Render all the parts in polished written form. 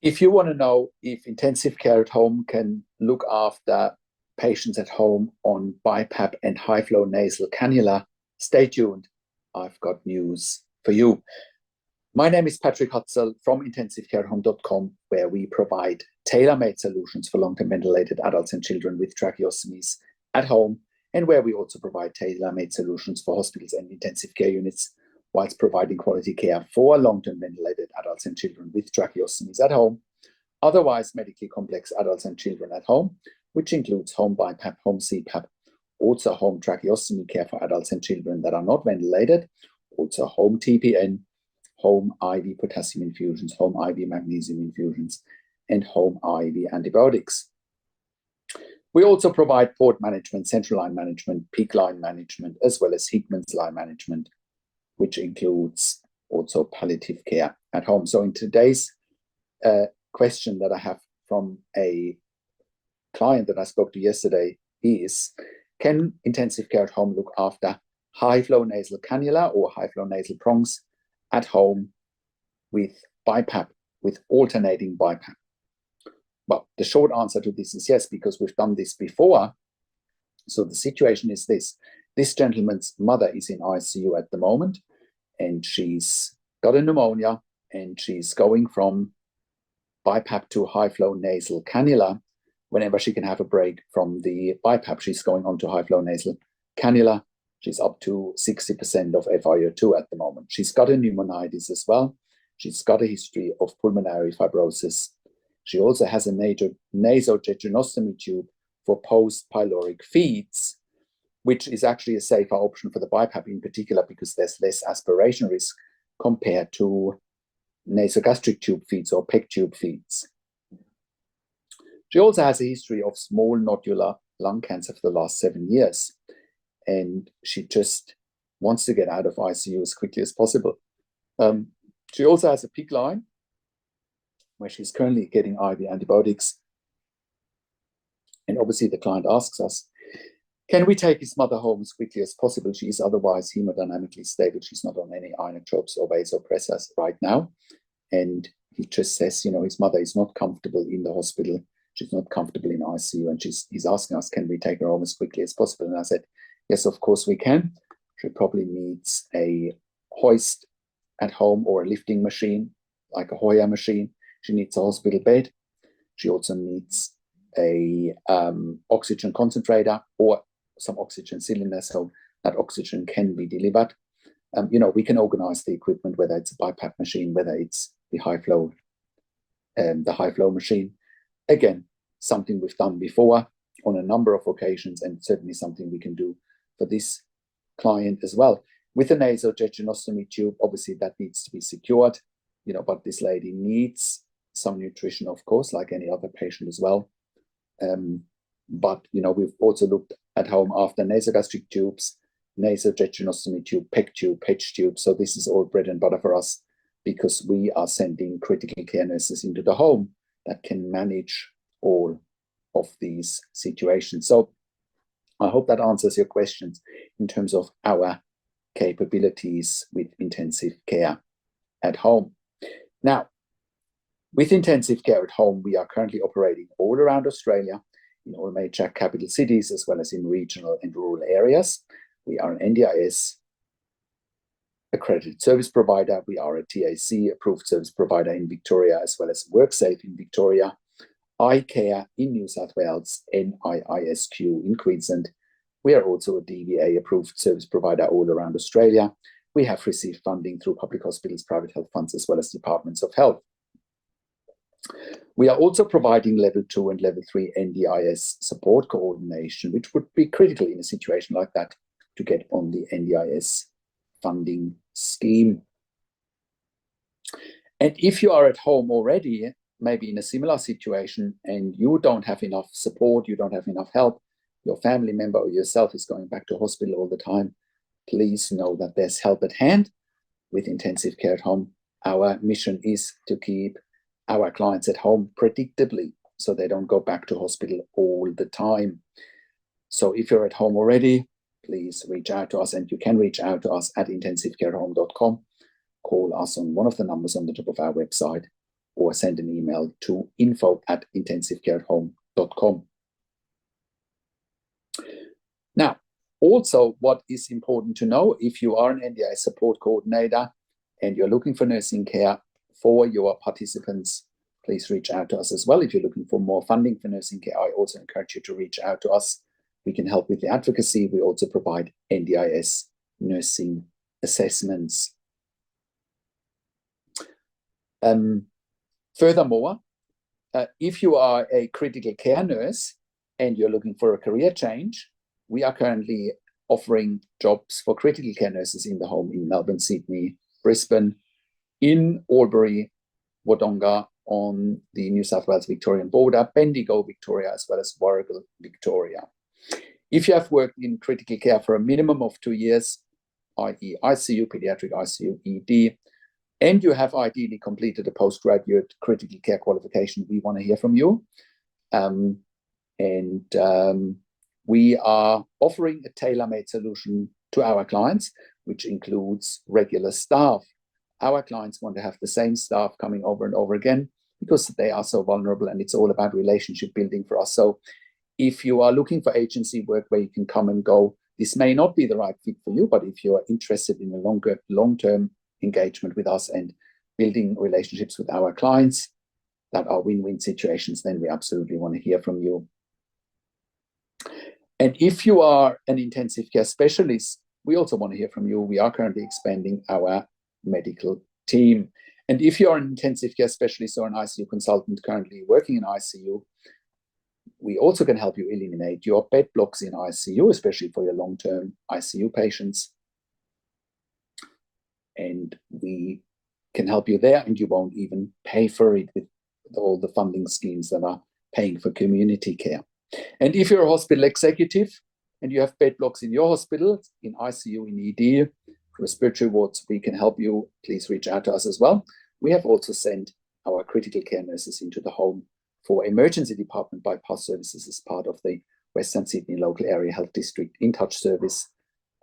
If you want to know if intensive care at home can look after patients at home on BiPAP and high flow nasal cannula, stay tuned. I've got news for you. My name is Patrick Hutzel from intensivecarehome.com, where we provide tailor-made solutions for long-term ventilated adults and children with tracheostomies at home, and where we also provide tailor-made solutions for hospitals and intensive care units, whilst providing quality care for long-term ventilated adults and children with tracheostomies at home, otherwise medically complex adults and children at home, which includes home BiPAP, home CPAP, also home tracheostomy care for adults and children that are not ventilated, also home TPN, home IV potassium infusions, home IV magnesium infusions, and home IV antibiotics. We also provide port management, central line management, peak line management, as well as Hickman's line management, which includes also palliative care at home. So in today's question that I have from a client that I spoke to yesterday is, can intensive care at home look after high flow nasal cannula or high flow nasal prongs at home with BiPAP, with alternating BiPAP? Well, the short answer to this is yes, because we've done this before. So the situation is this. This gentleman's mother is in ICU at the moment, and she's got a pneumonia, and she's going from BiPAP to high flow nasal cannula. Whenever she can have a break from the BiPAP, she's going on to high flow nasal cannula. She's up to 60% of FiO2 at the moment. She's got a pneumonitis as well. She's got a history of pulmonary fibrosis. She also has a nasojejunostomy tube for post-pyloric feeds, which is actually a safer option for the BiPAP in particular because there's less aspiration risk compared to nasogastric tube feeds or PEG tube feeds. She also has a history of small nodular lung cancer for the last 7 years, and she just wants to get out of ICU as quickly as possible. She also has a PICC line where she's currently getting IV antibiotics. And obviously the client asks us, can we take his mother home as quickly as possible? She is otherwise hemodynamically stable. She's not on any inotropes or vasopressors right now. And he just says, his mother is not comfortable in the hospital. She's not comfortable in ICU. And he's asking us, can we take her home as quickly as possible? And I said, yes, of course we can. She probably needs a hoist at home or a lifting machine, like a Hoyer machine. She needs a hospital bed. She also needs a oxygen concentrator or some oxygen cylinder so that oxygen can be delivered. We can organize the equipment, whether it's a BiPAP machine, whether it's the high flow machine. Again, something we've done before on a number of occasions, and certainly something we can do for this client as well. With a nasojejunostomy tube, obviously that needs to be secured, but this lady needs some nutrition, of course, like any other patient as well. But we've also looked at home after nasogastric tubes, nasojejunostomy tube, PEG tube, PEG tube. So this is all bread and butter for us because we are sending critical care nurses into the home that can manage all of these situations. So I hope that answers your questions in terms of our capabilities with intensive care at home. Now, with intensive care at home, we are currently operating all around Australia, in all major capital cities, as well as in regional and rural areas. We are an NDIS accredited service provider. We are a TAC approved service provider in Victoria, as well as WorkSafe in Victoria, iCare in New South Wales, NIISQ in Queensland. We are also a DVA approved service provider all around Australia. We have received funding through public hospitals, private health funds, as well as departments of health. We are also providing level 2 and level 3 NDIS support coordination, which would be critical in a situation like that to get on the NDIS funding scheme. And if you are at home already, maybe in a similar situation, and you don't have enough support, you don't have enough help, your family member or yourself is going back to hospital all the time, please know that there's help at hand with intensive care at home. Our mission is to keep our clients at home predictably so they don't go back to hospital all the time. So if you're at home already, please reach out to us, and you can reach out to us at intensivecarehome.com. Call us on one of the numbers on the top of our website, or send an email to info@intensivecareathome.com. Now, also what is important to know, if you are an NDI support coordinator and you're looking for nursing care for your participants, please reach out to us as well. If you're looking for more funding for nursing care, I also encourage you to reach out to us. We can help with the advocacy. We also provide NDIS nursing assessments. Furthermore, if you are a critical care nurse and you're looking for a career change, we are currently offering jobs for critical care nurses in the home in Melbourne, Sydney, Brisbane, in Albury, Wodonga on the New South Wales Victorian border, Bendigo, Victoria, as well as Warragul, Victoria. If you have worked in critical care for a minimum of 2 years, i.e. ICU, pediatric ICU, ED, and you have ideally completed a postgraduate critical care qualification, we want to hear from you. We are offering a tailor-made solution to our clients, which includes regular staff. Our clients want to have the same staff coming over and over again because they are so vulnerable, and it's all about relationship building for us. So if you are looking for agency work where you can come and go, this may not be the right fit for you, but if you are interested in a long-term engagement with us and building relationships with our clients that are win-win situations, then we absolutely want to hear from you. And if you are an intensive care specialist, we also want to hear from you. We are currently expanding our medical team. And if you are an intensive care specialist or an ICU consultant currently working in ICU, we also can help you eliminate your bed blocks in ICU, especially for your long-term ICU patients. And we can help you there, and you won't even pay for it with all the funding schemes that are paying for community care. And if you're a hospital executive and you have bed blocks in your hospital, in ICU, in ED, respiratory wards, we can help you. Please reach out to us as well. We have also sent our critical care nurses into the home for emergency department bypass services as part of the Western Sydney Local Area Health District in-touch service.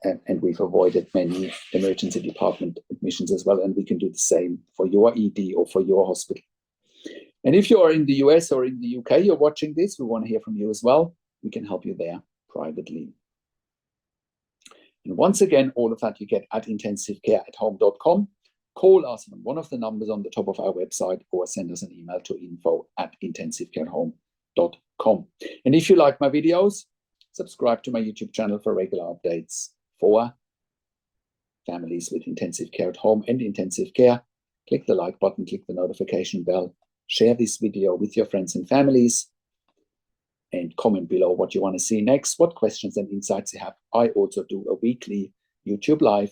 And we've avoided many emergency department admissions as well. And we can do the same for your ED or for your hospital. And if you are in the US or in the UK, you're watching this, we want to hear from you as well. We can help you there privately. And once again, all of that you get at intensivecareathome.com. Call us on one of the numbers on the top of our website or send us an email to info@intensivecareathome.com. And if you like my videos, subscribe to my YouTube channel for regular updates for families with intensive care at home and intensive care. Click the like button, click the notification bell, share this video with your friends and families, and comment below what you want to see next, what questions and insights you have. I also do a weekly YouTube live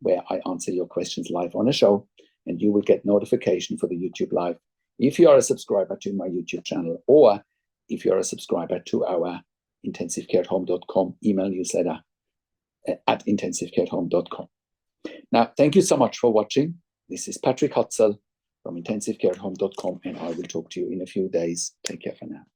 where I answer your questions live on a show, and you will get notification for the YouTube live if you are a subscriber to my YouTube channel, or if you're a subscriber to our intensivecareathome.com email newsletter at intensivecareathome.com. Now, thank you so much for watching. This is Patrick Hutzel from intensivecareathome.com, and I will talk to you in a few days. Take care for now.